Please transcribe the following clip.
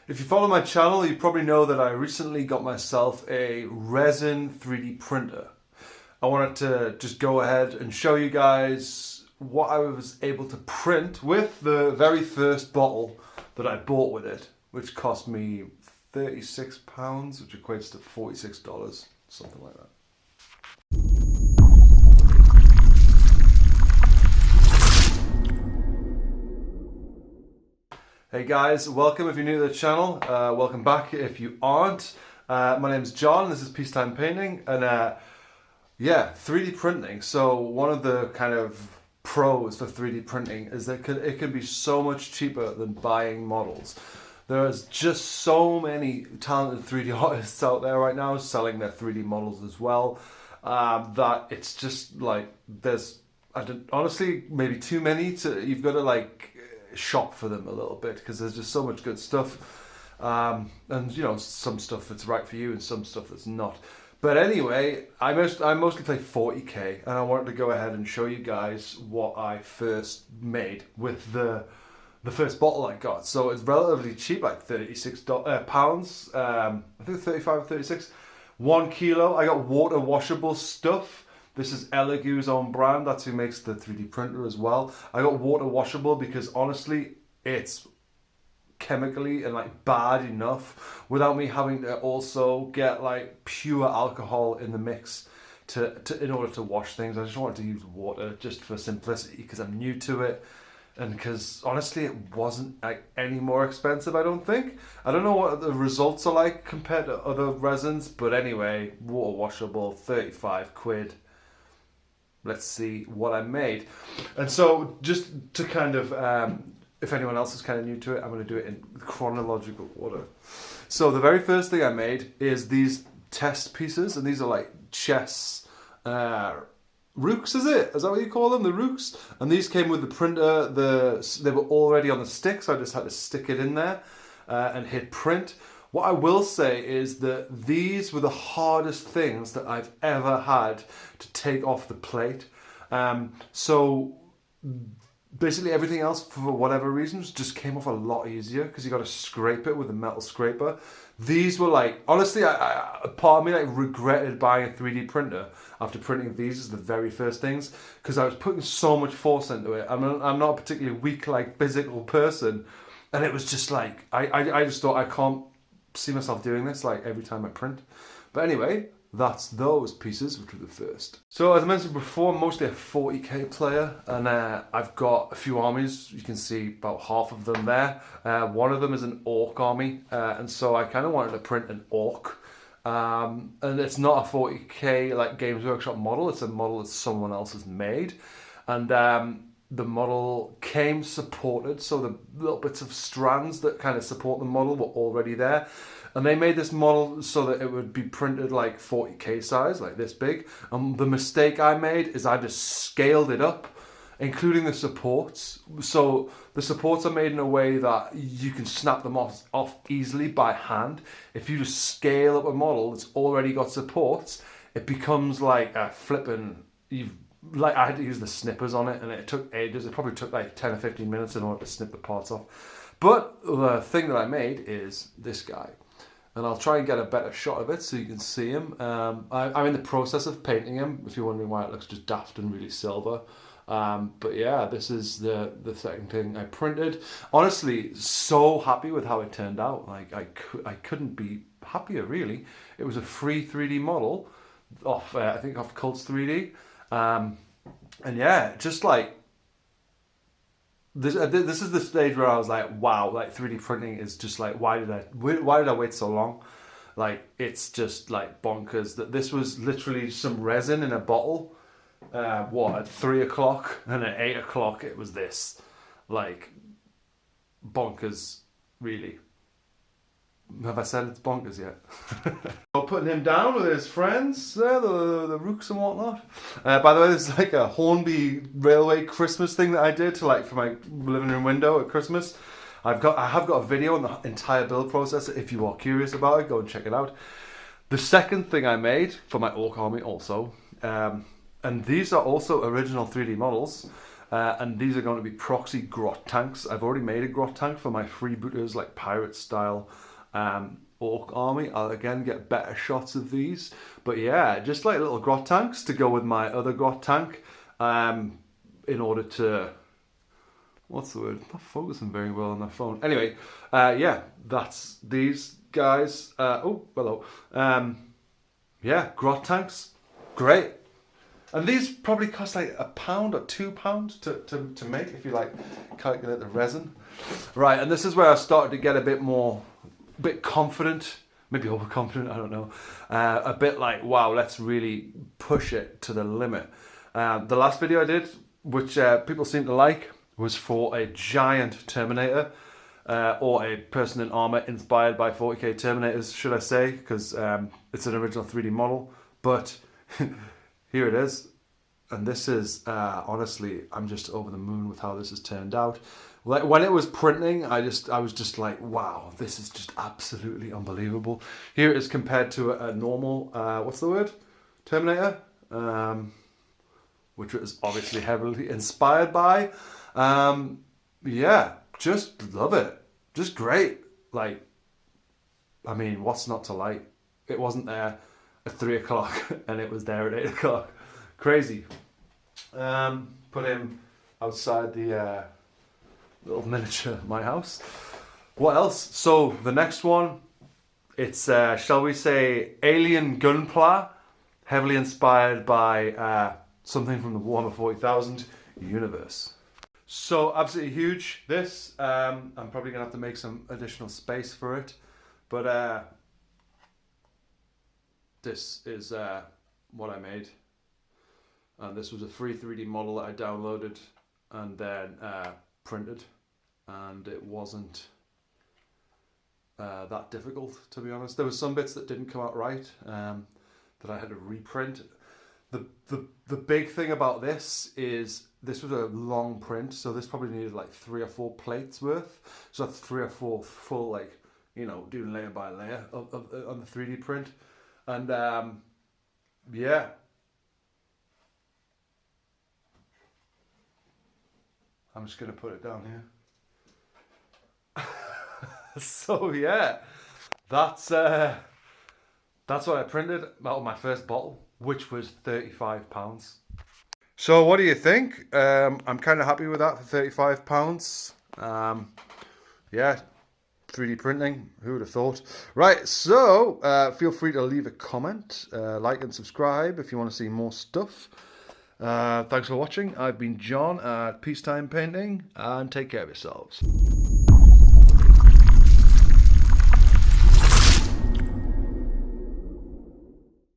If you follow my channel, you probably know that I recently got myself a resin 3D printer. I wanted to just go ahead and show you guys what I was able to print with the very first bottle that I bought with it, which cost me £36, which equates to $46, something like that. Hey guys, welcome if you're new to the channel, welcome back if you aren't. My name's John, this is Peacetime Painting, and yeah, 3D printing. So one of the kind of pros for 3D printing is that it can be so much cheaper than buying models. There's just so many talented 3D artists out there right now selling their 3D models as well, that it's just like, honestly, maybe too many you've got to like shop for them a little bit, because there's just so much good stuff, and you know, some stuff that's right for you and some stuff that's not. But anyway, I mostly play 40k, and I wanted to go ahead and show you guys what I first made with the first bottle I got. So it's relatively cheap, like £36, I think 35 or 36, 1 kilo. I got water washable stuff. This is Elegoo's own brand. That's who makes the 3D printer as well. I got water washable because honestly, it's chemically and like bad enough without me having to also get like pure alcohol in the mix in order to wash things. I just wanted to use water just for simplicity because I'm new to it, and because honestly it wasn't like any more expensive, I don't think. I don't know what the results are like compared to other resins, but anyway, water washable, 35 quid. Let's see what I made. And so just to kind of, if anyone else is kind of new to it, I'm going to do it in chronological order. So the very first thing I made is these test pieces, and these are like chess rooks, is it? Is that what you call them? The rooks? And these came with the printer. They were already on the stick, so I just had to stick it in there and hit print. What I will say is that these were the hardest things that I've ever had to take off the plate. So basically everything else, for whatever reasons, just came off a lot easier because you got to scrape it with a metal scraper. These were like, honestly, part of me like regretted buying a 3D printer after printing these as the very first things, because I was putting so much force into it. I'm not a particularly weak, like physical person, and it was just like, I just thought, I can't see myself doing this like every time I print. But anyway, that's those pieces, which were the first. So as I mentioned before, I'm mostly a 40k player, and I've got a few armies. You can see about half of them there. One of them is an orc army, and so I kind of wanted to print an orc, and it's not a 40k like Games Workshop model. It's a model that someone else has made, and the model came supported, so the little bits of strands that kind of support the model were already there. And they made this model so that it would be printed like 40k size, like this big. And the mistake I made is I just scaled it up, including the supports. So the supports are made in a way that you can snap them off easily by hand. If you just scale up a model that's already got supports, it becomes like a flippin', I had to use the snippers on it, and it took ages. It probably took like 10 or 15 minutes in order to snip the parts off. But the thing that I made is this guy, and I'll try and get a better shot of it so you can see him. I'm in the process of painting him, if you're wondering why it looks just daft and really silver. But yeah, this is the second thing I printed. Honestly, so happy with how it turned out. Like I couldn't be happier, really. It was a free 3D model off, I think off Cults 3D. And yeah, just like this is the stage where I was like, wow, like 3D printing is just like, why did I wait so long? Like, it's just like bonkers that this was literally some resin in a bottle, at 3 o'clock, and at 8 o'clock it was this. Like, bonkers, really. Have I said it's bonkers yet? Well, putting him down with his friends, the rooks and whatnot. By the way, this is like a Hornby Railway Christmas thing that I did for my living room window at Christmas. I have got a video on the entire build process. If you are curious about it, go and check it out. The second thing I made for my orc army also, and these are also original 3D models. And these are going to be proxy grot tanks. I've already made a grot tank for my freebooters, like pirate style orc army. I'll again get better shots of these. But yeah, just like little grot tanks to go with my other grot tank in order to... What's the word? Not focusing very well on that phone. Anyway, yeah, that's these guys. Oh, hello. Yeah, grot tanks. Great. And these probably cost like £1 or £2 to make if you like calculate the resin. Right, and this is where I started to get a bit confident, maybe overconfident, I don't know. A bit like, wow, let's really push it to the limit. The last video I did, which people seem to like, was for a giant Terminator, or a person in armor inspired by 40k Terminators, should I say, because it's an original 3D model. But here it is, and this is honestly, I'm just over the moon with how this has turned out. Like when it was printing, I was just like, wow, this is just absolutely unbelievable. Here it is compared to a normal, what's the word? Terminator, which was obviously heavily inspired by. Yeah, just love it. Just great. Like, I mean, what's not to like? It wasn't there at 3 o'clock and it was there at 8 o'clock. Crazy. Put him outside the little miniature of my house. What else? So the next one, it's shall we say alien Gunpla, heavily inspired by something from the Warhammer 40,000 universe. So absolutely huge. This I'm probably gonna have to make some additional space for it, but this is what I made, and this was a free 3D model that I downloaded and then printed, and it wasn't that difficult, to be honest. There were some bits that didn't come out right, that I had to reprint. The big thing about this is this was a long print, so this probably needed like 3 or 4 plates worth. So that's 3 or 4 full, like, you know, doing layer by layer on the 3D print. And yeah. I'm just gonna put it down here. So yeah, that's what I printed out of my first bottle, which was £35. So what do you think? I'm kind of happy with that for £35. Yeah, 3D printing, who would have thought? Right, so feel free to leave a comment, like and subscribe if you want to see more stuff. Thanks for watching. I've been John at Peacetime Painting, and take care of yourselves.